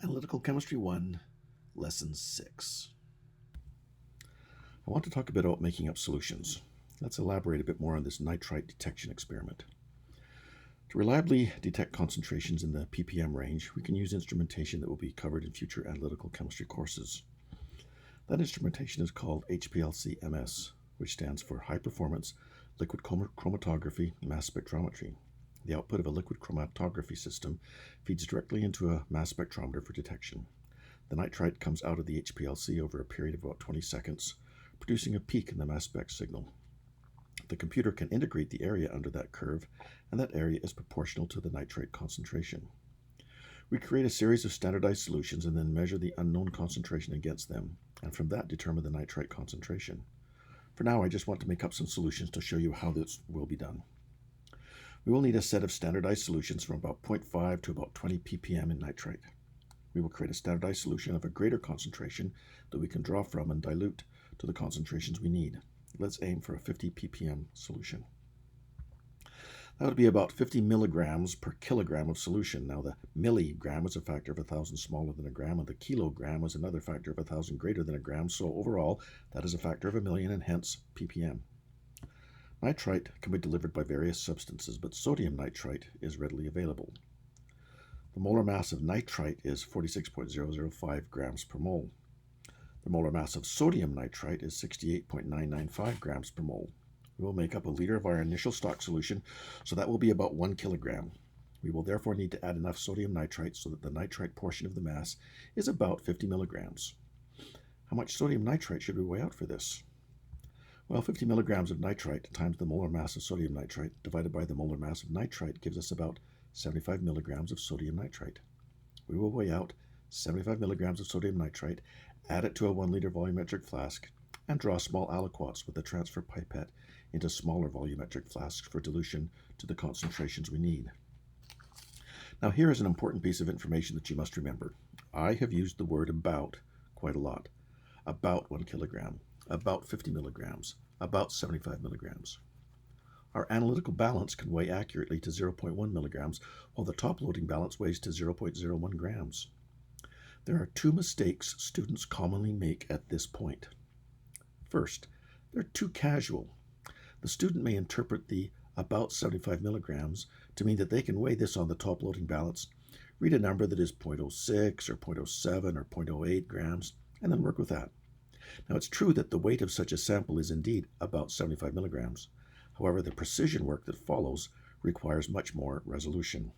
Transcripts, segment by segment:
Analytical Chemistry 1, Lesson 6. I want to talk a bit about making up solutions. Let's elaborate a bit more on this nitrite detection experiment. To reliably detect concentrations in the ppm range, we can use instrumentation that will be covered in future analytical chemistry courses. That instrumentation is called HPLC-MS, which stands for High Performance Liquid Chromatography Mass Spectrometry. The output of a liquid chromatography system feeds directly into a mass spectrometer for detection. The nitrite comes out of the HPLC over a period of about 20 seconds, producing a peak in the mass spec signal. The computer can integrate the area under that curve, and that area is proportional to the nitrite concentration. We create a series of standardized solutions and then measure the unknown concentration against them, and from that determine the nitrite concentration. For now, I just want to make up some solutions to show you how this will be done. We will need a set of standardized solutions from about 0.5 to about 20 ppm in nitrite. We will create a standardized solution of a greater concentration that we can draw from and dilute to the concentrations we need. Let's aim for a 50 ppm solution. That would be about 50 milligrams per kilogram of solution. Now, the milligram is a factor of 1,000 smaller than a gram, and the kilogram is another factor of 1,000 greater than a gram. So overall, that is a factor of 1,000,000 and hence ppm. Nitrite can be delivered by various substances, but sodium nitrite is readily available. The molar mass of nitrite is 46.005 grams per mole. The molar mass of sodium nitrite is 68.995 grams per mole. We will make up a liter of our initial stock solution, so that will be about 1 kilogram. We will therefore need to add enough sodium nitrite so that the nitrite portion of the mass is about 50 milligrams. How much sodium nitrite should we weigh out for this? Well, 50 milligrams of nitrite times the molar mass of sodium nitrite divided by the molar mass of nitrite gives us about 75 milligrams of sodium nitrite. We will weigh out 75 milligrams of sodium nitrite, add it to a 1 liter volumetric flask, and draw small aliquots with a transfer pipette into smaller volumetric flasks for dilution to the concentrations we need. Now, here is an important piece of information that you must remember. I have used the word about quite a lot. About 1 kilogram. About 50 milligrams, about 75 milligrams. Our analytical balance can weigh accurately to 0.1 milligrams, while the top loading balance weighs to 0.01 grams. There are two mistakes students commonly make at this point. First, they're too casual. The student may interpret the about 75 milligrams to mean that they can weigh this on the top loading balance, read a number that is 0.06 or 0.07 or 0.08 grams, and then work with that. Now, it's true that the weight of such a sample is indeed about 75 milligrams. However, the precision work that follows requires much more resolution.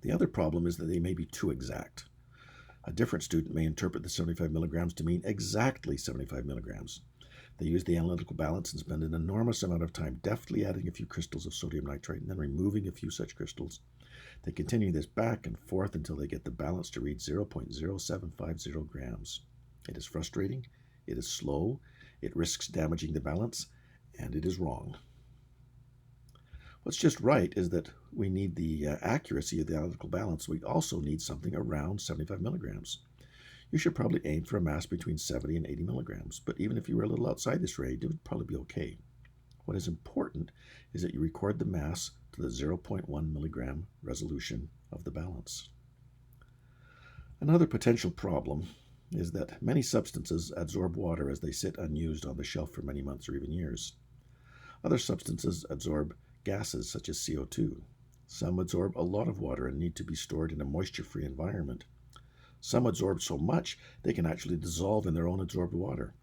The other problem is that they may be too exact. A different student may interpret the 75 milligrams to mean exactly 75 milligrams. They use the analytical balance and spend an enormous amount of time deftly adding a few crystals of sodium nitrite and then removing a few such crystals. They continue this back and forth until they get the balance to read 0.0750 grams. It is frustrating, it is slow, it risks damaging the balance, and it is wrong. What's just right is that we need the accuracy of the analytical balance. We also need something around 75 milligrams. You should probably aim for a mass between 70 and 80 milligrams, but even if you were a little outside this range, it would probably be okay. What is important is that you record the mass to the 0.1 milligram resolution of the balance. Another potential problem is that many substances absorb water as they sit unused on the shelf for many months or even years. Other substances absorb gases such as CO2. Some absorb a lot of water and need to be stored in a moisture-free environment. Some absorb so much they can actually dissolve in their own absorbed water.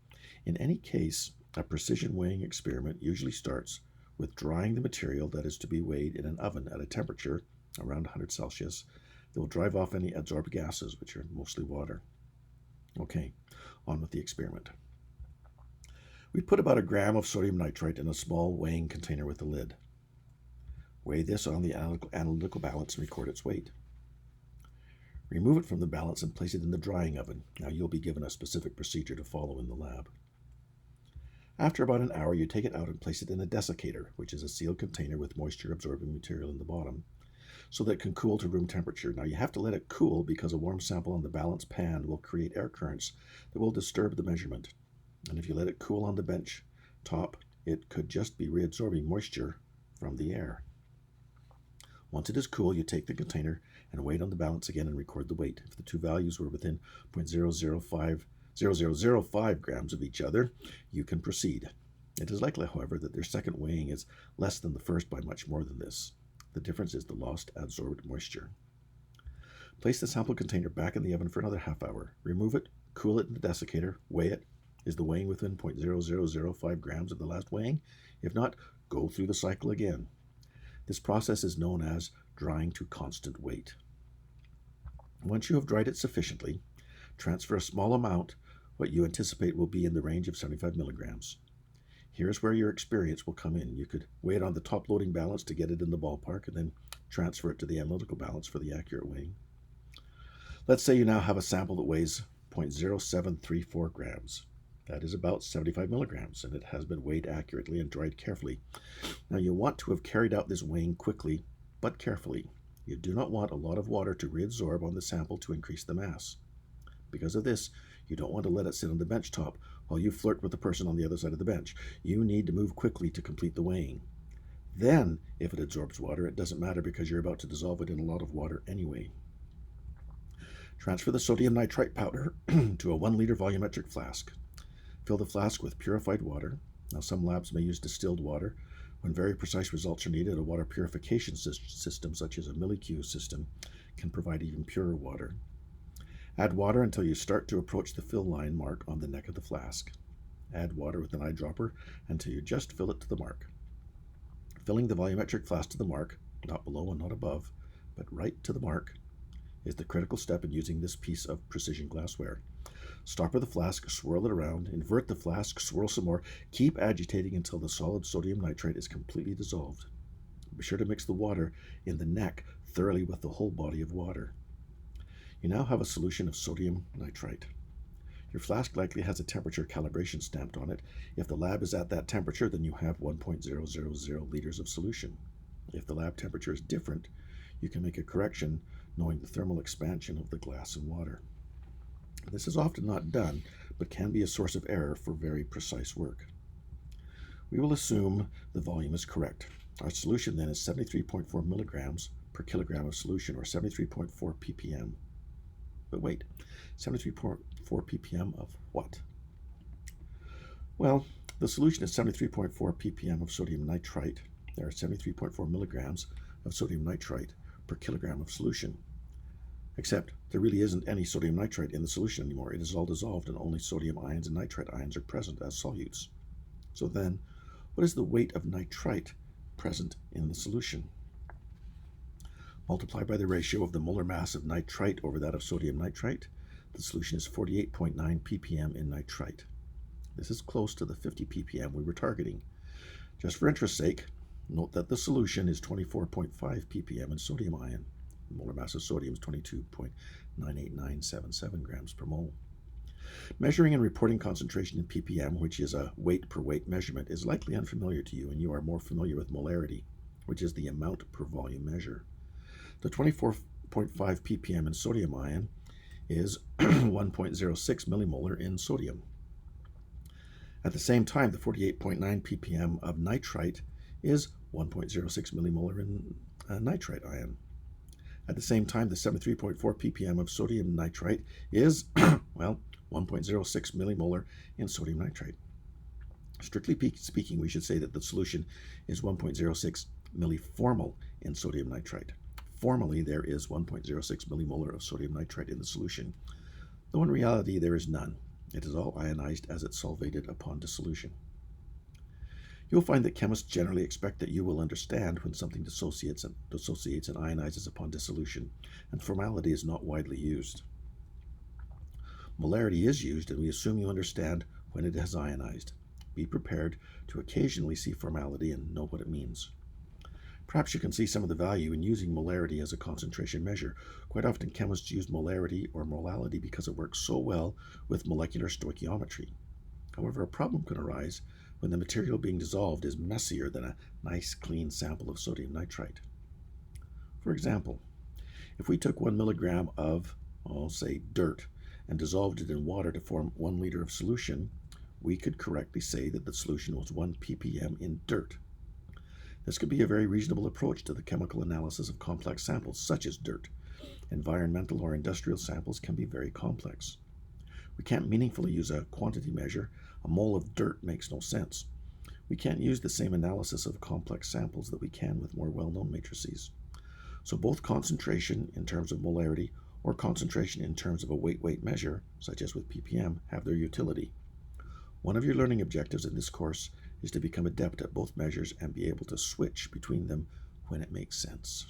In any case, a precision weighing experiment usually starts with drying the material that is to be weighed in an oven at a temperature around 100 Celsius that will drive off any absorbed gases, which are mostly water. Okay, on with the experiment. We put about a gram of sodium nitrite in a small weighing container with a lid. Weigh this on the analytical balance and record its weight. Remove it from the balance and place it in the drying oven. Now, you'll be given a specific procedure to follow in the lab. After about an hour, you take it out and place it in a desiccator, which is a sealed container with moisture-absorbing material in the bottom, so that it can cool to room temperature. Now, you have to let it cool because a warm sample on the balance pan will create air currents that will disturb the measurement. And if you let it cool on the bench top, it could just be reabsorbing moisture from the air. Once it is cool, you take the container and weigh it on the balance again and record the weight. If the two values were within 0.0005 grams of each other, you can proceed. It is likely, however, that their second weighing is less than the first by much more than this. The difference is the lost adsorbed moisture. Place the sample container back in the oven for another half hour. Remove it, cool it in the desiccator, weigh it. Is the weighing within 0.0005 grams of the last weighing? If not, go through the cycle again. This process is known as drying to constant weight. Once you have dried it sufficiently, transfer a small amount, what you anticipate will be in the range of 75 milligrams. Here's where your experience will come in. You could weigh it on the top loading balance to get it in the ballpark and then transfer it to the analytical balance for the accurate weighing. Let's say you now have a sample that weighs 0.0734 grams. That is about 75 milligrams, and it has been weighed accurately and dried carefully. Now you want to have carried out this weighing quickly, but carefully. You do not want a lot of water to reabsorb on the sample to increase the mass. Because of this, you don't want to let it sit on the bench top while you flirt with the person on the other side of the bench. You need to move quickly to complete the weighing. Then, if it absorbs water, it doesn't matter because you're about to dissolve it in a lot of water anyway. Transfer the sodium nitrite powder to a 1 liter volumetric flask. Fill the flask with purified water. Now, some labs may use distilled water. When very precise results are needed, a water purification system, such as a millicue system, can provide even purer water. Add water until you start to approach the fill line mark on the neck of the flask. Add water with an eyedropper until you just fill it to the mark. Filling the volumetric flask to the mark, not below and not above, but right to the mark, is the critical step in using this piece of precision glassware. Stopper the flask, swirl it around, invert the flask, swirl some more, keep agitating until the solid sodium nitrite is completely dissolved. Be sure to mix the water in the neck thoroughly with the whole body of water. You now have a solution of sodium nitrite. Your flask likely has a temperature calibration stamped on it. If the lab is at that temperature, then you have 1.000 liters of solution. If the lab temperature is different, you can make a correction knowing the thermal expansion of the glass and water. This is often not done, but can be a source of error for very precise work. We will assume the volume is correct. Our solution then is 73.4 milligrams per kilogram of solution, or 73.4 ppm. But wait, 73.4 ppm of what? Well, the solution is 73.4 ppm of sodium nitrite. There are 73.4 milligrams of sodium nitrite per kilogram of solution. Except there really isn't any sodium nitrite in the solution anymore. It is all dissolved and only sodium ions and nitrite ions are present as solutes. So then, what is the weight of nitrite present in the solution? Multiply by the ratio of the molar mass of nitrite over that of sodium nitrite. The solution is 48.9 ppm in nitrite. This is close to the 50 ppm we were targeting. Just for interest's sake, note that the solution is 24.5 ppm in sodium ion. The molar mass of sodium is 22.98977 grams per mole. Measuring and reporting concentration in ppm, which is a weight per weight measurement, is likely unfamiliar to you, and you are more familiar with molarity, which is the amount per volume measure. The 24.5 ppm in sodium ion is 1.06 millimolar in sodium. At the same time, the 48.9 ppm of nitrite is 1.06 millimolar in nitrite ion. At the same time, the 73.4 ppm of sodium nitrite is, well, 1.06 millimolar in sodium nitrite. Strictly speaking, we should say that the solution is 1.06 milliformal in sodium nitrite. Formally, there is 1.06 millimolar of sodium nitrite in the solution, though in reality there is none. It is all ionized as it's solvated upon dissolution. You'll find that chemists generally expect that you will understand when something dissociates and ionizes upon dissolution, and formality is not widely used. Molarity is used, and we assume you understand when it has ionized. Be prepared to occasionally see formality and know what it means. Perhaps you can see some of the value in using molarity as a concentration measure. Quite often chemists use molarity or molality because it works so well with molecular stoichiometry. However, a problem can arise when the material being dissolved is messier than a nice clean sample of sodium nitrite. For example, if we took 1 milligram of, say, dirt and dissolved it in water to form 1 liter of solution, we could correctly say that the solution was 1 ppm in dirt. This could be a very reasonable approach to the chemical analysis of complex samples, such as dirt. Environmental or industrial samples can be very complex. We can't meaningfully use a quantity measure. A mole of dirt makes no sense. We can't use the same analysis of complex samples that we can with more well-known matrices. So both concentration in terms of molarity or concentration in terms of a weight-weight measure, such as with ppm, have their utility. One of your learning objectives in this course is to become adept at both measures and be able to switch between them when it makes sense.